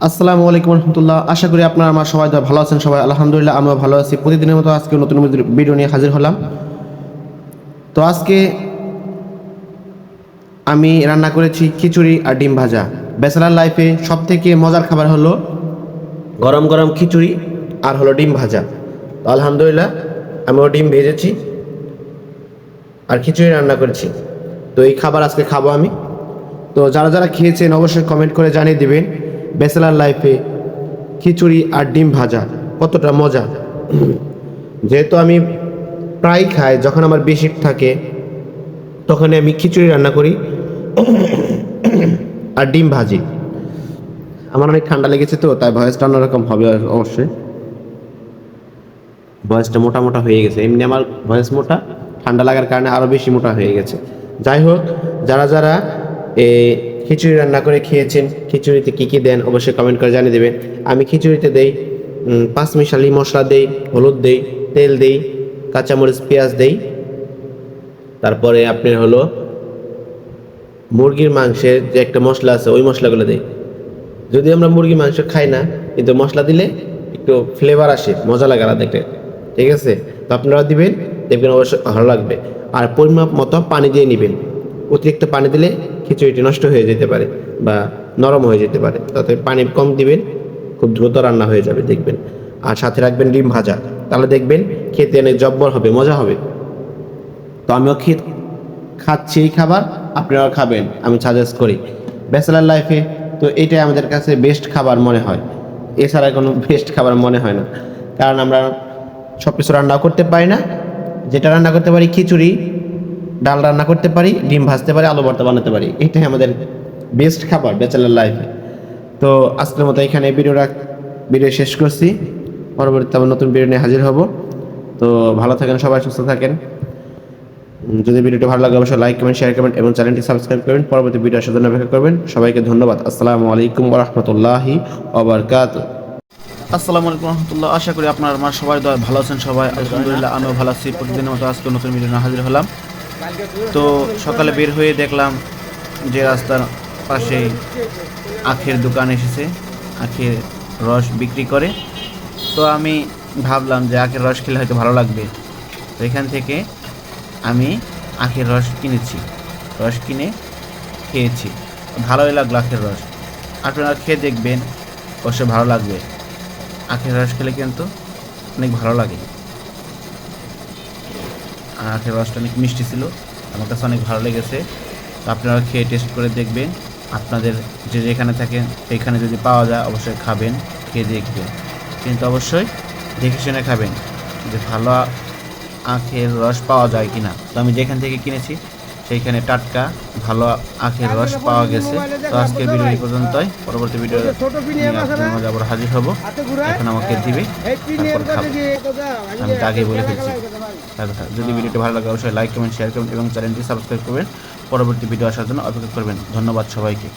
আসসালামু আলাইকুম রহমতুল্লাহ। আশা করি আপনারা আমার সবাই ভালো আছেন। সবাই আলহামদুলিল্লাহ, আমিও ভালো আছি। প্রতিদিনের মতো আজকে নতুন ভিডিও নিয়ে হাজির হলাম। তো আজকে আমি রান্না করেছি খিচুড়ি আর ডিম ভাজা। ব্যাচেলার লাইফে সব থেকে মজার খাবার হলো গরম গরম খিচুড়ি আর হলো ডিম ভাজা। তো আলহামদুলিল্লাহ, আমিও ডিম ভেজেছি আর খিচুড়ি রান্না করেছি। তো এই খাবার আজকে খাবো আমি। তো যারা যারা খেয়েছেন অবশ্যই কমেন্ট করে জানিয়ে দেবেন ব্যাচেলার লাইফে খিচুড়ি আর ডিম ভাজা কতটা মজা। যেহেতু আমি প্রায় খাই, যখন আমার বেশি থাকে তখন আমি খিচুড়ি রান্না করি আর ডিম ভাজি। আমার অনেক ঠান্ডা লেগেছে, তো তাই ভয়েসটা অন্যরকম হবে অবশ্যই। ভয়েসটা মোটা মোটা হয়ে গেছে, এমনি আমার ভয়েস মোটা, ঠান্ডা লাগার কারণে আরও বেশি মোটা হয়ে গেছে। যাই হোক, যারা যারা খিচুড়ি রান্না করে খেয়েছেন, খিচুড়িতে কী কী দেন অবশ্যই কমেন্ট করে জানিয়ে দেবেন। আমি খিচুড়িতে দেই পাঁচমিশালি মশলা দেই, হলুদ দেই, তেল দেই, কাঁচামরিচ পেঁয়াজ দেই, তারপরে আপনার হলো মুরগির মাংসের যে একটা মশলা আছে ওই মশলাগুলো দেই। যদি আমরা মুরগির মাংস খাই না, কিন্তু মশলা দিলে একটু ফ্লেভার আসে, মজা লাগে আলাদা দেখতে। ঠিক আছে, তো আপনারা দিবেন, দেখবেন অবশ্যই ভালো লাগবে। আর পরিমাপ মতো পানি দিয়ে নেবেন। অতিরিক্ত পানি দিলে খিচুড়িটি নষ্ট হয়ে যেতে পারে বা নরম হয়ে যেতে পারে, তাতে পানি কম দিবেন, খুব দ্রুত রান্না হয়ে যাবে দেখবেন। আর সাথে রাখবেন ডিম ভাজা, তাহলে দেখবেন খেতে অনেক জব্বর হবে, মজা হবে। তো আমিও খাচ্ছি এই খাবার, আপনারাও খাবেন, আমি সাজেস্ট করি। ব্যাচেলার লাইফে তো এটাই আমাদের কাছে বেস্ট খাবার মনে হয়, এছাড়া কোনো বেস্ট খাবার মনে হয় না। কারণ আমরা সব কিছু রান্নাও করতে পারি না। যেটা রান্না করতে পারি খিচুড়ি, ডাল রান্না করতে পারি, ডিম ভাজতে পারি, আলু ভর্তা বানাতে পারি, এটাই আমাদের বেস্ট খাবার ব্যাচেলার লাইফে। তো আজকের মতো এখানে ভিডিও শেষ করছি। পরবর্তীতে আবার নতুন ভিডিও নিয়ে হাজির হব। তো ভালো থাকেন সবাই, সুস্থ থাকেন। যদি ভিডিওটি ভালো লাগে অবশ্যই লাইক, কমেন্ট, শেয়ার করবেন এবং চ্যানেলটি সাবস্ক্রাইব করবেন। পরবর্তী ভিডিও আসার জন্য অপেক্ষা করবেন। সবাইকে ধন্যবাদ। আসসালামু আলাইকুম ওয়া রাহমাতুল্লাহি ওয়া বারাকাতুহু। আসসালামু আলাইকুম রহমতুল্লাহ। আশা করি আপনার আমার সবাই ভালো আছেন। সবাই আলহামদুলিল্লাহ, আমিও ভালো আছি। প্রতিদিনের মতো আজকে নতুন ভিডিও নিয়ে হাজির হলাম। তো সকালে বের হয়ে দেখলাম যে রাস্তার পাশে আখের দোকান এসেছে, আখের রস বিক্রি করে। তো আমি ভাবলাম যে আখের রস খেলে হয়তো ভালো লাগবে। তো এখান থেকে আমি আখের রস কিনেছি, রস কিনে খেয়েছি, ভালোই লাগলো আখের রস। আপনারা খেয়ে দেখবেন, অবশ্যই ভালো লাগবে। আখের রস খেলে কিন্তু অনেক ভালো লাগে। আর আখের রসটা অনেক মিষ্টি ছিল, আমার কাছে অনেক ভালো লেগেছে। তো আপনারা খেয়ে টেস্ট করে দেখবেন। আপনাদের যে যেখানে থাকেন সেখানে যদি পাওয়া যায় অবশ্যই খাবেন, খেয়ে দেখবেন। কিন্তু অবশ্যই দেখে শুনে খাবেন যে ভালো আখের রস পাওয়া যায় কি না। তো আমি যেখান থেকে কিনেছি সেইখানে টাটকা ভালো আখের রস পাওয়া গেছে। তো আজকের ভিডিও এই পর্যন্তই। পরবর্তী ভিডিও নিয়ে আপনাদের মাঝে আবার হাজির হব। এখন আমাকে দিবে, তারপর খাবো। আমি তো আগেই বলে ফেলছি। যদি ভিডিওটি ভালো লাগে অবশ্যই লাইক, কমেন্ট, শেয়ার করবেন এবং চ্যানেলটি সাবস্ক্রাইব করবেন। পরবর্তী ভিডিও আসার জন্য অপেক্ষা করবেন। ধন্যবাদ সবাইকে।